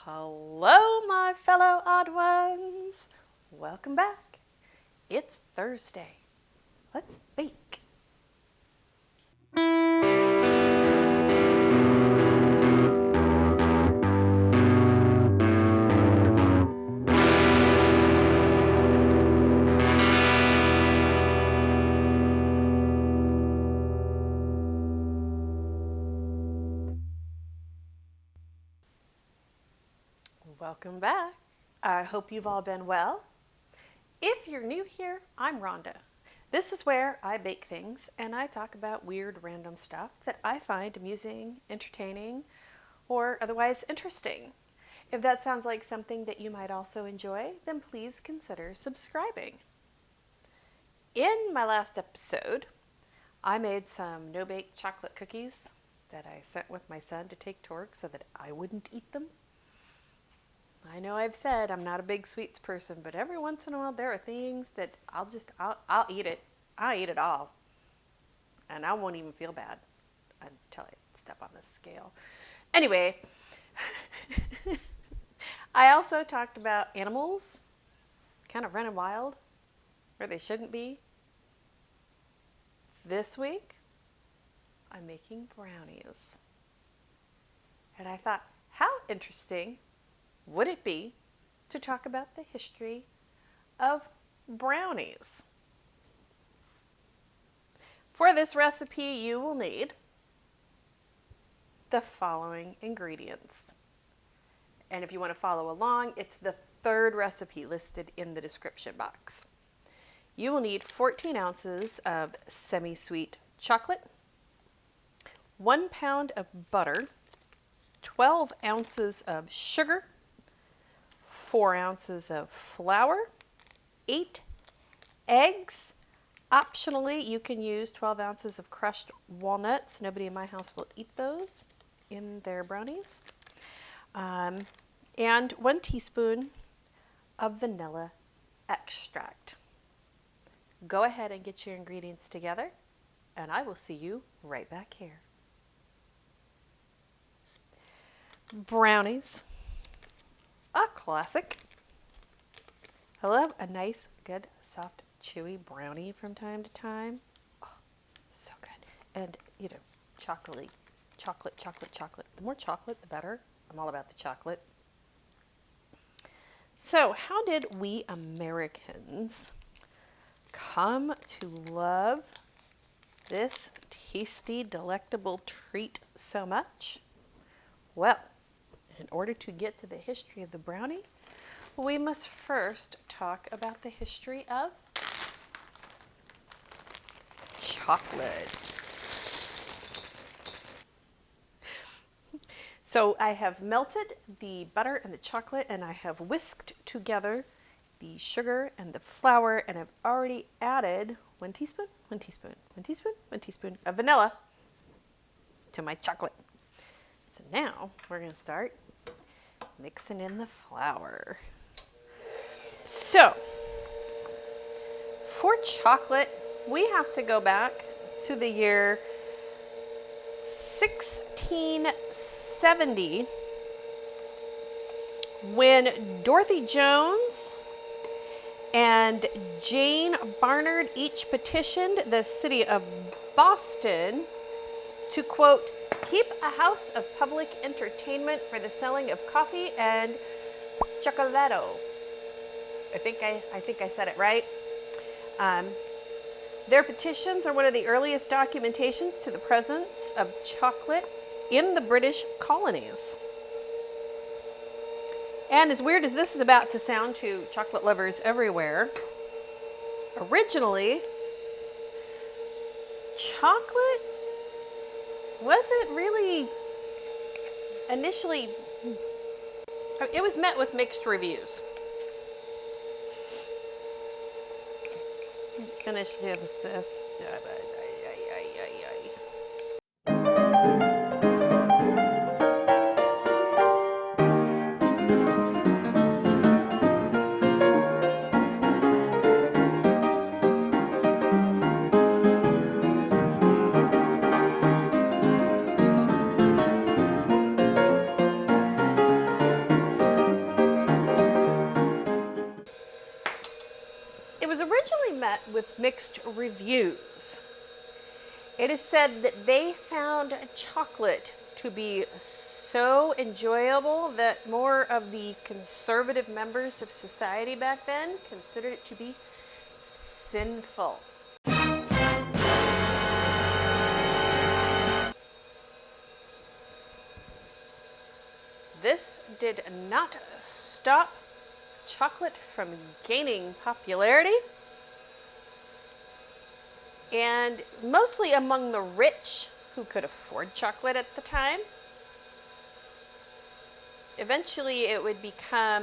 Hello, my fellow odd ones. Welcome back. It's Thursday. Let's bake. Welcome back. I hope you've all been well. If you're new here, I'm Rhonda. This is where I bake things and I talk about weird random stuff that I find amusing, entertaining, or otherwise interesting. If that sounds like something that you might also enjoy, then please consider subscribing. In my last episode, I made some no-bake chocolate cookies that I sent with my son to take to work so that I wouldn't eat them. I know I've said I'm not a big sweets person, but every once in a while there are things that I'll eat it. I'll eat it all. And I won't even feel bad until I step on the scale. Anyway, I also talked about animals kind of running wild where they shouldn't be. This week, I'm making brownies. And I thought, how interesting would it be to talk about the history of brownies? For this recipe, you will need the following ingredients. And if you want to follow along, it's the third recipe listed in the description box. You will need 14 ounces of semi-sweet chocolate, 1 pound of butter, 12 ounces of sugar, 4 ounces of flour, 8 eggs. Optionally, you can use 12 ounces of crushed walnuts. Nobody in my house will eat those in their brownies. And 1 teaspoon of vanilla extract. Go ahead and get your ingredients together, and I will see you right back here. Brownies. A classic. I love a nice, good, soft, chewy brownie from time to time. Oh, so good. And, chocolate. The more chocolate, the better. I'm all about the chocolate. So, how did we Americans come to love this tasty, delectable treat so much? Well, in order to get to the history of the brownie, we must first talk about the history of chocolate. So I have melted the butter and the chocolate, and I have whisked together the sugar and the flour, and I've already added 1 teaspoon of vanilla to my chocolate. So now we're going to start mixing in the flour. So, for chocolate, we have to go back to the year 1670 when Dorothy Jones and Jane Barnard each petitioned the city of Boston to, quote, keep a house of public entertainment for the selling of coffee and chocolato. I think I said it right. Their petitions are one of the earliest documentations to the presence of chocolate in the British colonies. And as weird as this is about to sound to chocolate lovers everywhere, originally, chocolate wasn't really initially, it was met with mixed reviews. Finish the assist. met with mixed reviews. It is said that they found chocolate to be so enjoyable that more of the conservative members of society back then considered it to be sinful. This did not stop chocolate from gaining popularity, and mostly among the rich who could afford chocolate at the time. Eventually it would become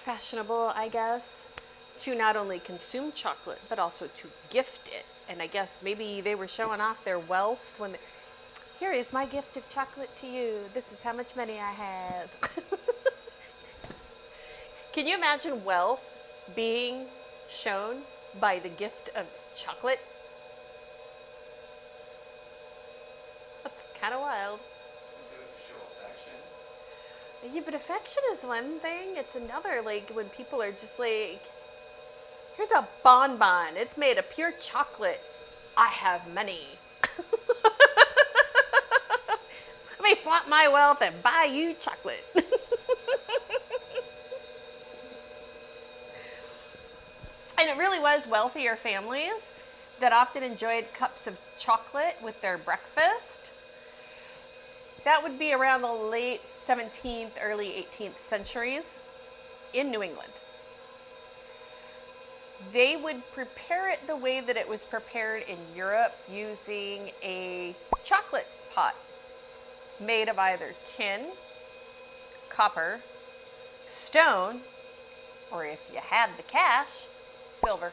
fashionable, I guess, to not only consume chocolate but also to gift it. And I guess maybe they were showing off their wealth when here is my gift of chocolate to you. This is how much money I have. Can you imagine wealth being shown by the gift of chocolate? That's kind of wild. Yeah, but affection is one thing. It's another, like when people are just like, here's a bonbon. It's made of pure chocolate. I have money. Let me flaunt my wealth and buy you chocolate. And it really was wealthier families that often enjoyed cups of chocolate with their breakfast. That would be around the late 17th, early 18th centuries in New England. They would prepare it the way that it was prepared in Europe, using a chocolate pot made of either tin, copper, stone, or if you had the cash, silver.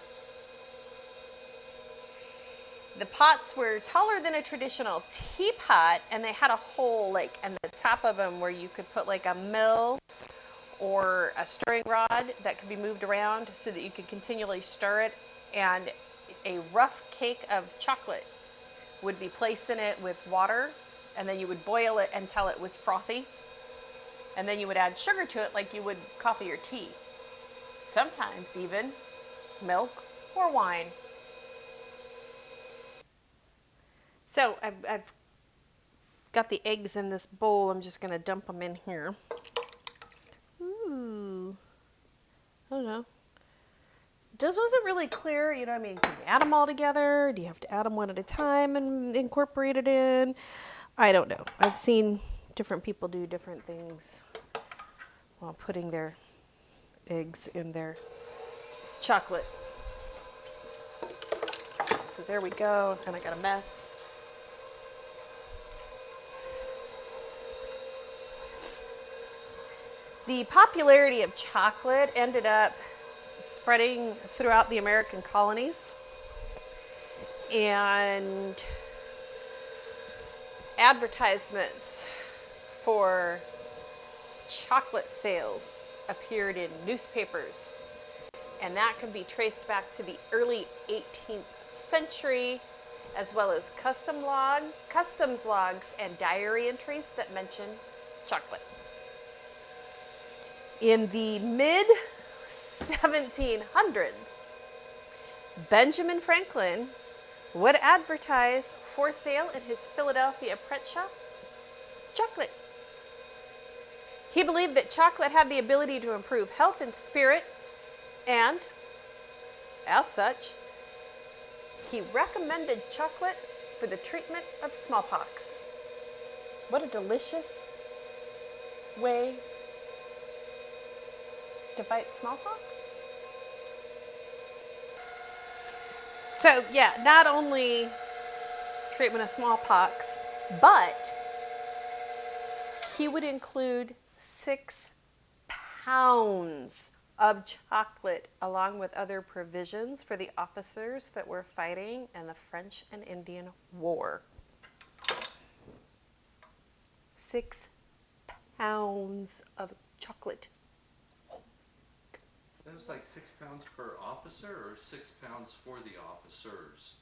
The pots were taller than a traditional teapot, and they had a hole like in the top of them where you could put like a mill or a stirring rod that could be moved around so that you could continually stir it, and a rough cake of chocolate would be placed in it with water, and then you would boil it until it was frothy, and then you would add sugar to it like you would coffee or tea. Sometimes even milk or wine. So I've got the eggs in this bowl. I'm just going to dump them in here. Ooh. I don't know. It wasn't really clear, you know what I mean? Can you add them all together? Do you have to add them one at a time and incorporate it in? I don't know. I've seen different people do different things while putting their eggs in their chocolate. So there we go. And I got a mess. The popularity of chocolate ended up spreading throughout the American colonies, and advertisements for chocolate sales appeared in newspapers, and that can be traced back to the early 18th century, as well as customs logs and diary entries that mention chocolate. In the mid-1700s, Benjamin Franklin would advertise for sale in his Philadelphia print shop chocolate. He believed that chocolate had the ability to improve health and spirit, and as such, he recommended chocolate for the treatment of smallpox. What a delicious way to fight smallpox. So yeah, not only treatment of smallpox, but he would include 6 pounds of chocolate along with other provisions for the officers that were fighting in the French and Indian War. 6 pounds of chocolate. That was like 6 pounds per officer, or 6 pounds for the officers?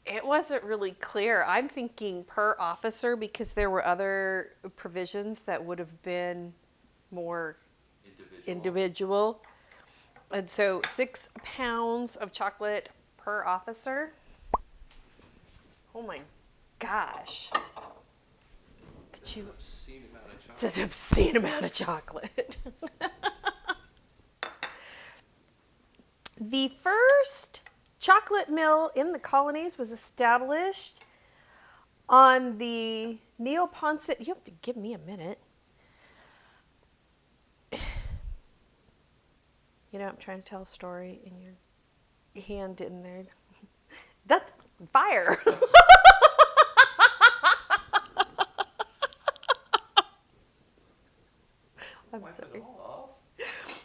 It wasn't really clear. I'm thinking per officer because there were other provisions that would have been more individual. And so 6 pounds of chocolate per officer. Oh my gosh. That's an obscene amount of It's chocolate. an obscene amount of chocolate. The first chocolate mill in the colonies was established on the Neapolitan. You have to give me a minute. You know, I'm trying to tell a story and your hand in there. That's fire. I'm Wipe sorry. it all off.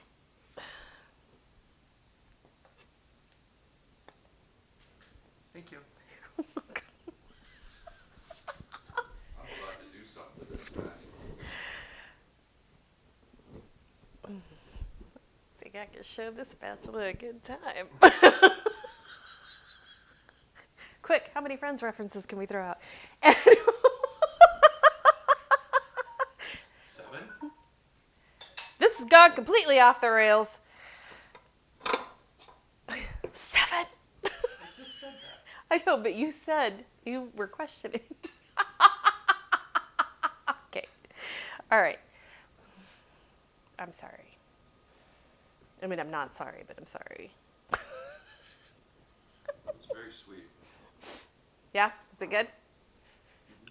Thank you. I'm about to do something to this spatula. I think I can show this spatula a good time. Quick, how many Friends references can we throw out? 7? This has gone completely off the rails. 7. I just said that. I know, but you said you were questioning. Okay. All right. I'm sorry. I mean, I'm not sorry, but I'm sorry. It's very sweet. Yeah? Is it good?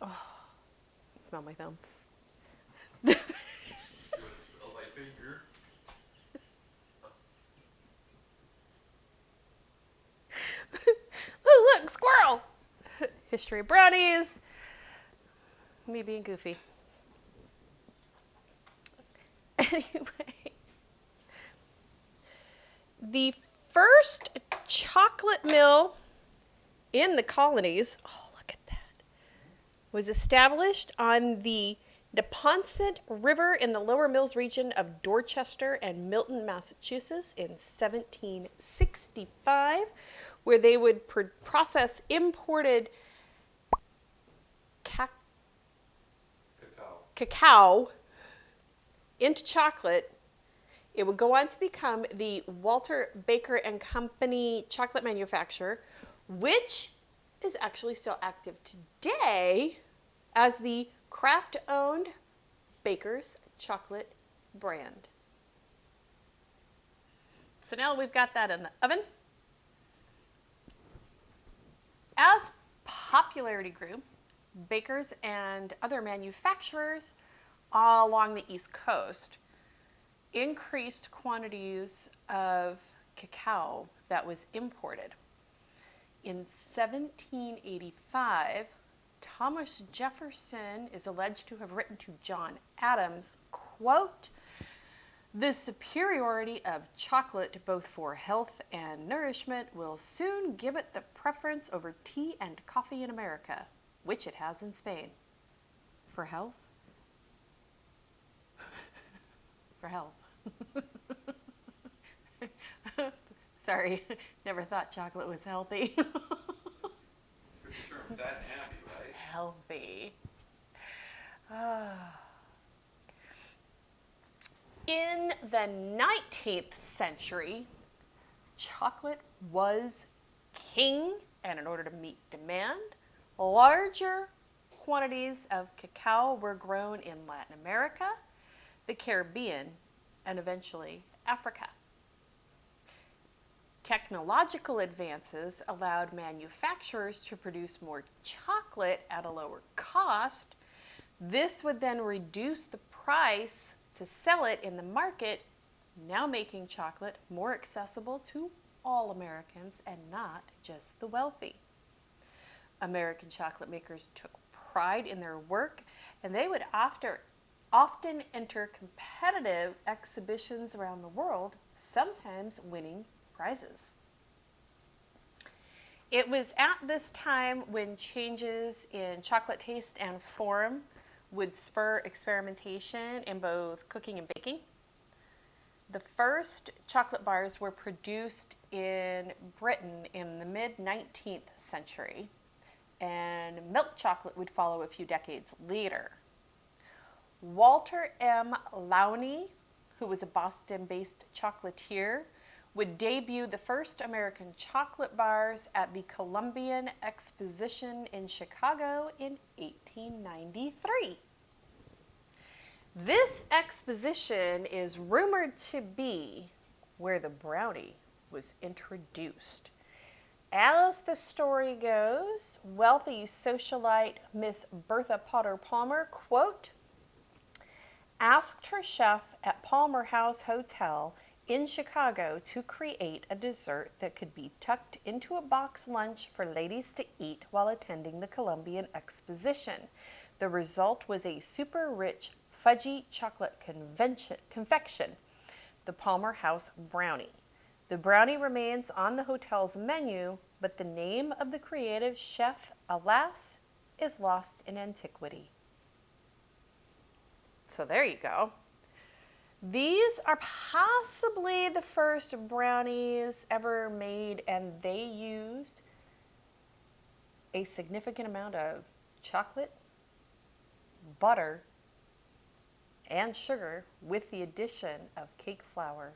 Oh, smell my thumb. You want to smell my finger? Oh, look, squirrel! History of brownies. Me being goofy. Anyway, the first chocolate mill in the colonies, oh, look at that, was established on the Neponset River in the Lower Mills region of Dorchester and Milton, Massachusetts in 1765, where they would process imported Cacao. cacao into chocolate. It would go on to become the Walter Baker and Company chocolate manufacturer, which is actually still active today as the craft-owned Baker's chocolate brand. So now we've got that in the oven. As popularity grew, bakers and other manufacturers all along the East Coast increased quantities of cacao that was imported. In 1785, Thomas Jefferson is alleged to have written to John Adams, quote, "The superiority of chocolate both for health and nourishment will soon give it the preference over tea and coffee in America, which it has in Spain. For health? For health." Sorry, never thought chocolate was healthy. Pretty sure I'm fat and happy, right? Healthy. In the 19th century, chocolate was king, and in order to meet demand, larger quantities of cacao were grown in Latin America, the Caribbean, and eventually Africa. Technological advances allowed manufacturers to produce more chocolate at a lower cost. This would then reduce the price to sell it in the market, now making chocolate more accessible to all Americans and not just the wealthy. American chocolate makers took pride in their work, and they would often enter competitive exhibitions around the world, sometimes winning prizes. It was at this time when changes in chocolate taste and form would spur experimentation in both cooking and baking. The first chocolate bars were produced in Britain in the mid-19th century, and milk chocolate would follow a few decades later. Walter M. Lowney, who was a Boston-based chocolatier, would debut the first American chocolate bars at the Columbian Exposition in Chicago in 1893. This exposition is rumored to be where the brownie was introduced. As the story goes, wealthy socialite Miss Bertha Potter Palmer, quote, asked her chef at Palmer House Hotel in Chicago to create a dessert that could be tucked into a box lunch for ladies to eat while attending the Columbian Exposition. The result was a super rich, fudgy chocolate confection, the Palmer House Brownie. The brownie remains on the hotel's menu, but the name of the creative chef, alas, is lost in antiquity. So there you go. These are possibly the first brownies ever made, and they used a significant amount of chocolate, butter, and sugar with the addition of cake flour,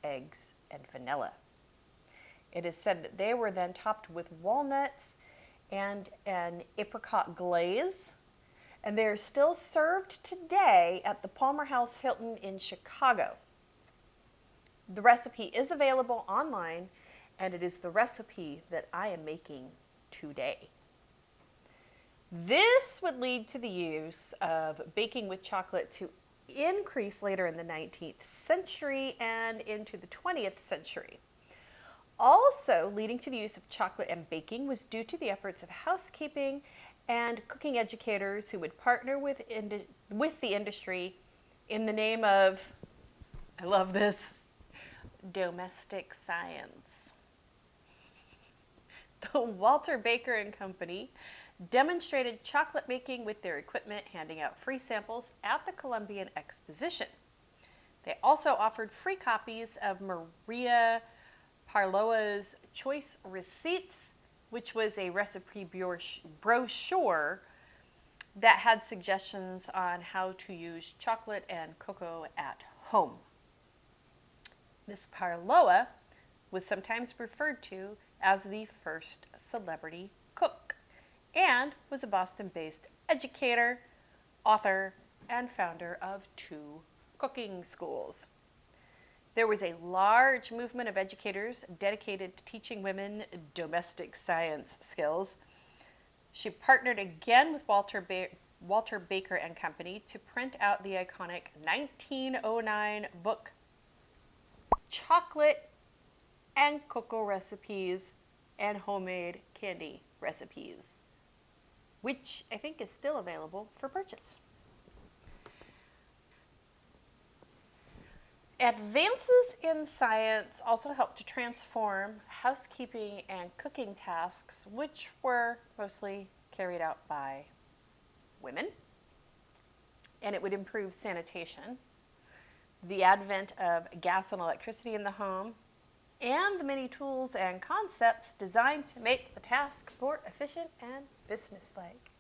eggs, and vanilla. It is said that they were then topped with walnuts and an apricot glaze, and they are still served today at the Palmer House Hilton in Chicago. The recipe is available online, and it is the recipe that I am making today. This would lead to the use of baking with chocolate to increase later in the 19th century and into the 20th century. Also leading to the use of chocolate and baking was due to the efforts of housekeeping and cooking educators who would partner with the industry in the name of, I love this, domestic science. The Walter Baker and Company demonstrated chocolate making with their equipment, handing out free samples at the Columbian Exposition. They also offered free copies of Maria Parloa's Choice Receipts, which was a recipe brochure that had suggestions on how to use chocolate and cocoa at home. Miss Parloa was sometimes referred to as the first celebrity cook, and was a Boston-based educator, author, and founder of 2 cooking schools. There was a large movement of educators dedicated to teaching women domestic science skills. She partnered again with Walter Baker and Company to print out the iconic 1909 book, Chocolate and Cocoa Recipes and Homemade Candy Recipes, which I think is still available for purchase. Advances in science also helped to transform housekeeping and cooking tasks, which were mostly carried out by women, and it would improve sanitation, the advent of gas and electricity in the home, and the many tools and concepts designed to make the task more efficient and businesslike.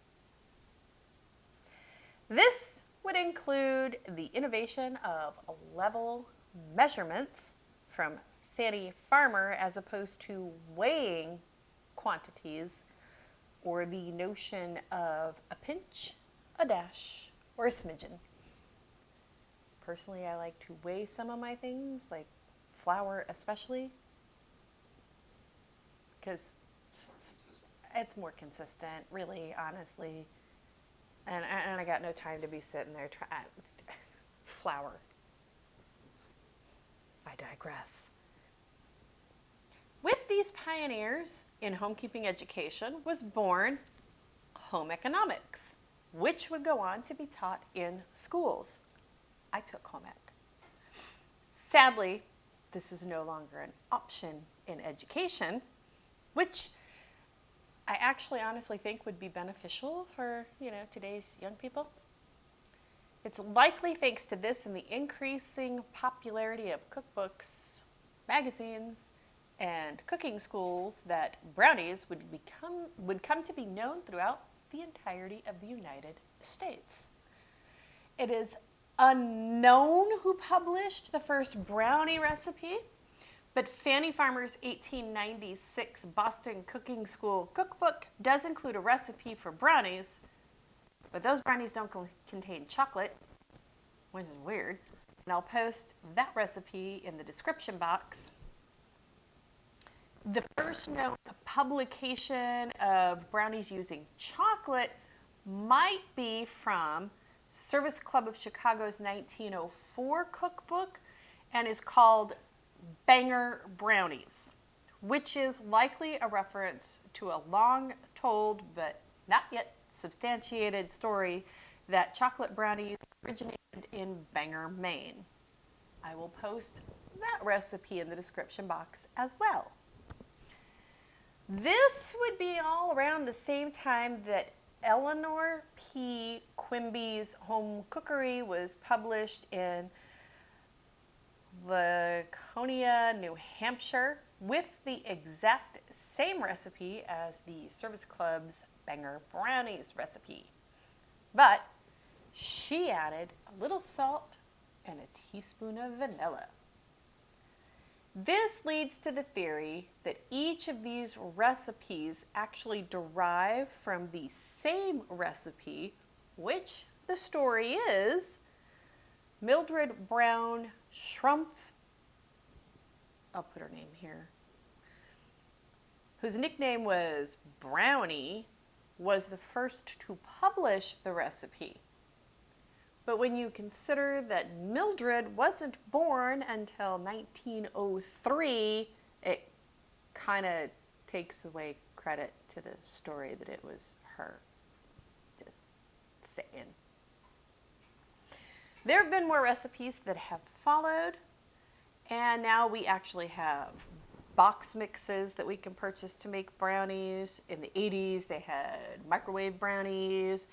This would include the innovation of level measurements from Fanny Farmer as opposed to weighing quantities, or the notion of a pinch, a dash, or a smidgen. Personally, I like to weigh some of my things, like flour especially, because it's more consistent, really, honestly. And I got no time to be sitting there trying. Flour. I digress. With these pioneers in homekeeping education was born home economics, which would go on to be taught in schools. I took home ec. Sadly, this is no longer an option in education, which I actually honestly think would be beneficial for, today's young people. It's likely thanks to this and the increasing popularity of cookbooks, magazines, and cooking schools that brownies would come to be known throughout the entirety of the United States. It is unknown who published the first brownie recipe, But Fannie Farmer's 1896 Boston Cooking School cookbook does include a recipe for brownies, but those brownies don't contain chocolate, which is weird. And I'll post that recipe in the description box. The first known publication of brownies using chocolate might be from Service Club of Chicago's 1904 cookbook and is called Banger Brownies, which is likely a reference to a long told but not yet substantiated story that chocolate brownies originated in Bangor, Maine. I will post that recipe in the description box as well. This would be all around the same time that Eleanor P. Quimby's Home Cookery was published in Laconia, New Hampshire, with the exact same recipe as the Service Club's Banger Brownies recipe. But she added a little salt and a teaspoon of vanilla. This leads to the theory that each of these recipes actually derive from the same recipe, which the story is Mildred Brown Schrumpf, I'll put her name here, whose nickname was Brownie, was the first to publish the recipe. But when you consider that Mildred wasn't born until 1903, it kind of takes away credit to the story that it was her. Just saying. There have been more recipes that have followed, and now we actually have box mixes that we can purchase to make brownies. In the 80s, they had microwave brownies.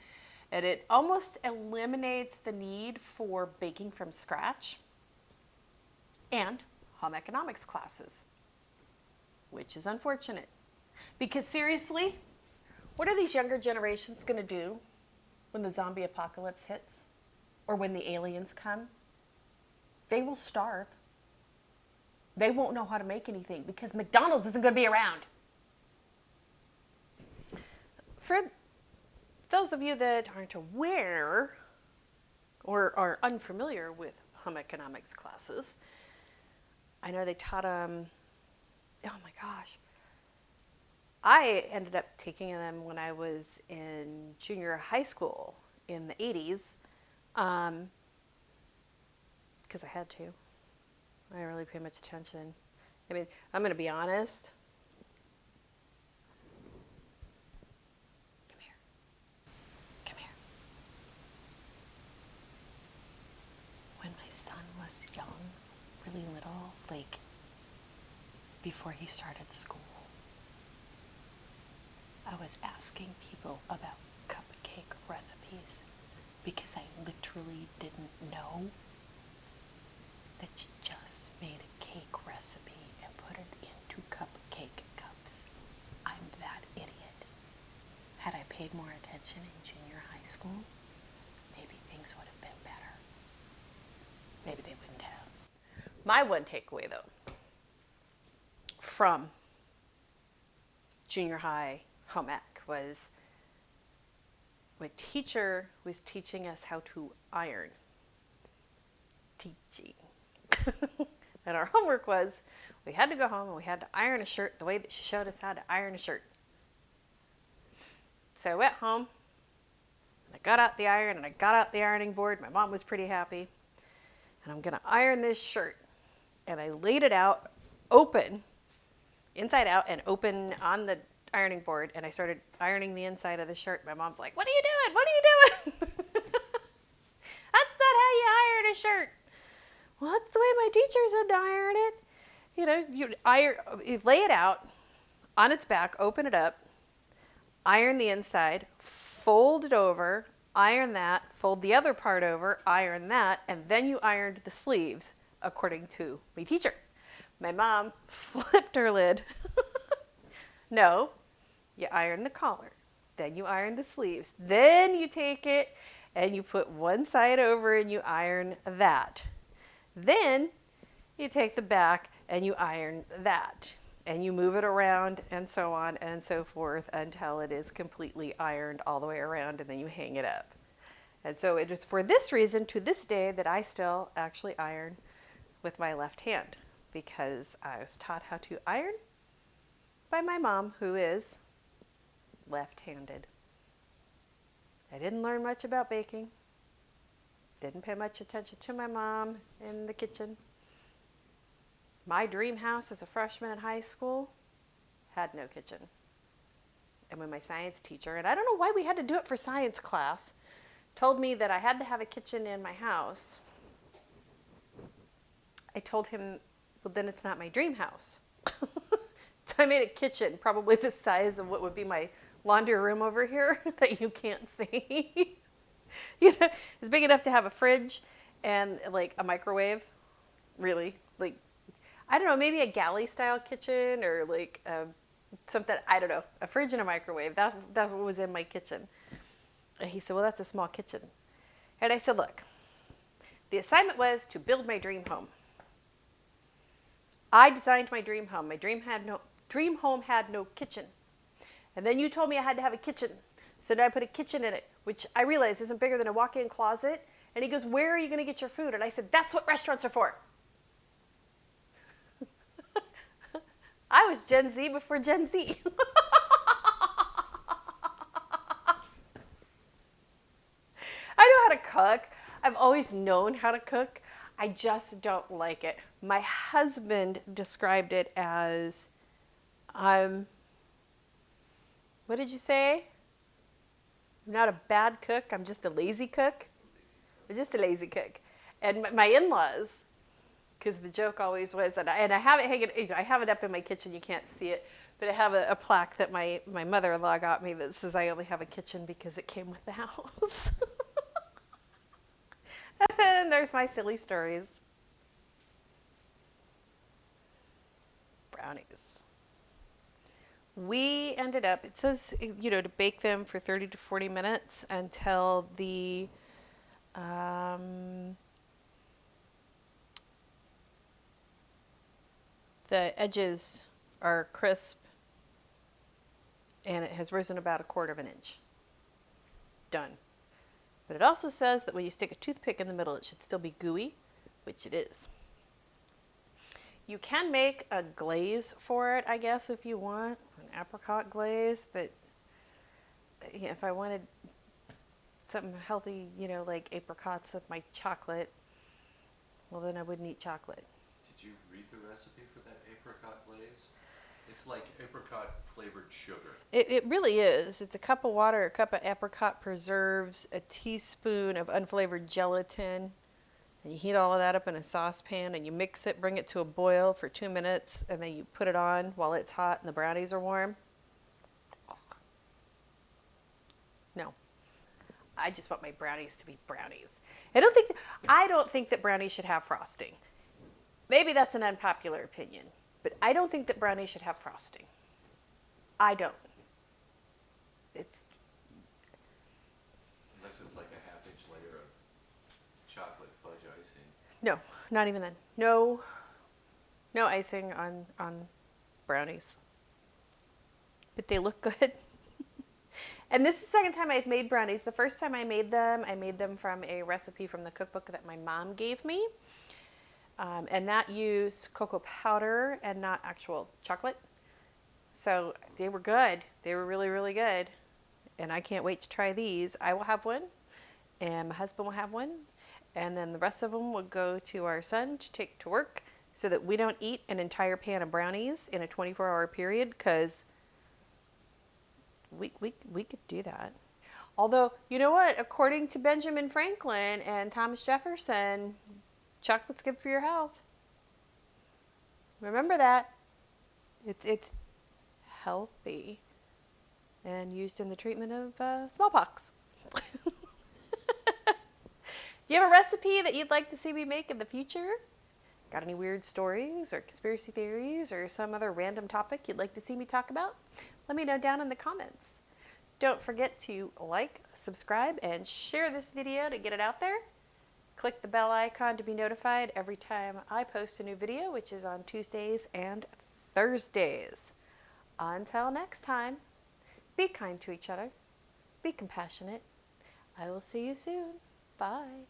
And it almost eliminates the need for baking from scratch and home economics classes, which is unfortunate. Because seriously, what are these younger generations going to do when the zombie apocalypse hits or when the aliens come? They will starve. They won't know how to make anything because McDonald's isn't going to be around. For those of you that aren't aware or are unfamiliar with home economics classes, I know they taught them, oh my gosh. I ended up taking them when I was in junior high school in the 80s because I had to. I didn't really pay much attention. I mean, I'm going to be honest. When my son was young, really little, like before he started school, I was asking people about cupcake recipes because I literally didn't know that you just made a cake recipe and put it into cupcake cups. I'm that idiot. Had I paid more attention in junior high school, maybe things would have been better. Maybe they wouldn't have. My one takeaway, though, from junior high home ec was my teacher was teaching us how to iron. Teaching. And our homework was we had to go home and we had to iron a shirt the way that she showed us how to iron a shirt. So I went home and I got out the iron and I got out the ironing board. My mom was pretty happy. And I'm going to iron this shirt. And I laid it out open, inside out and open on the ironing board. And I started ironing the inside of the shirt. My mom's like, "What are you doing? What are you doing?" That's not how you iron a shirt. Well, that's the way my teacher said to iron it. You know, you lay it out on its back, open it up, iron the inside, fold it over, iron that, fold the other part over, iron that, and then you ironed the sleeves, according to my teacher. My mom flipped her lid. No, you iron the collar, then you iron the sleeves, then you take it and you put one side over and you iron that. Then you take the back and you iron that. And you move it around and so on and so forth until it is completely ironed all the way around, and then you hang it up. And so it is for this reason to this day that I still actually iron with my left hand, because I was taught how to iron by my mom, who is left-handed. I didn't learn much about baking. Didn't pay much attention to my mom in the kitchen. My dream house as a freshman in high school had no kitchen. And when my science teacher, and I don't know why we had to do it for science class, told me that I had to have a kitchen in my house, I told him, well, then it's not my dream house. So I made a kitchen, probably the size of what would be my laundry room over here that you can't see. You know, it's big enough to have a fridge and like a microwave, really. Like, I don't know, maybe a galley style kitchen, or like something, I don't know, a fridge and a microwave. That's what was in my kitchen. And he said, well, that's a small kitchen. And I said, look, the assignment was to build my dream home. I designed my dream home. My dream home had no kitchen. And then you told me I had to have a kitchen. So now I put a kitchen in it, which I realized isn't bigger than a walk-in closet. And he goes, where are you going to get your food? And I said, that's what restaurants are for. I was Gen Z before Gen Z. I know how to cook. I've always known how to cook. I just don't like it. My husband described it as, what did you say? I'm not a bad cook. I'm just a lazy cook. I'm just a lazy cook. And my in-laws, because the joke always was, and I have it hanging, I have it up in my kitchen. You can't see it, but I have a plaque that my mother-in-law got me that says I only have a kitchen because it came with the house. And there's my silly stories. Brownies. We ended up, it says, you know, to bake them for 30 to 40 minutes until the edges are crisp and it has risen about 1/4 inch. Done. But it also says that when you stick a toothpick in the middle, it should still be gooey, which it is. You can make a glaze for it, I guess, if you want, an apricot glaze, but you know, if I wanted something healthy, you know, like apricots with my chocolate, well, then I wouldn't eat chocolate. Did you read the recipe for that apricot glaze? It's like apricot flavored sugar. It really is. It's a cup of water, a cup of apricot preserves, a teaspoon of unflavored gelatin, and you heat all of that up in a saucepan and you mix it, bring it to a boil for 2 minutes, and then you put it on while it's hot and the brownies are warm. Oh. No. I just want my brownies to be brownies. I don't think that brownies should have frosting. Maybe that's an unpopular opinion, but I don't think that brownies should have frosting. I don't. Unless it's like a 1/2 inch layer of chocolate fudge icing. No, not even then. No icing on brownies. But they look good. And this is the second time I've made brownies. The first time I made them from a recipe from the cookbook that my mom gave me. And that used cocoa powder and not actual chocolate. So they were good. They were really, really good. And I can't wait to try these. I will have one, and my husband will have one. And then the rest of them will go to our son to take to work so that we don't eat an entire pan of brownies in a 24-hour period, because we could do that. Although, you know what? According to Benjamin Franklin and Thomas Jefferson, chocolate's good for your health. Remember that. It's healthy and used in the treatment of smallpox. Do you have a recipe that you'd like to see me make in the future? Got any weird stories or conspiracy theories or some other random topic you'd like to see me talk about? Let me know down in the comments. Don't forget to like, subscribe, and share this video to get it out there. Click the bell icon to be notified every time I post a new video, which is on Tuesdays and Thursdays. Until next time, be kind to each other, be compassionate. I will see you soon. Bye.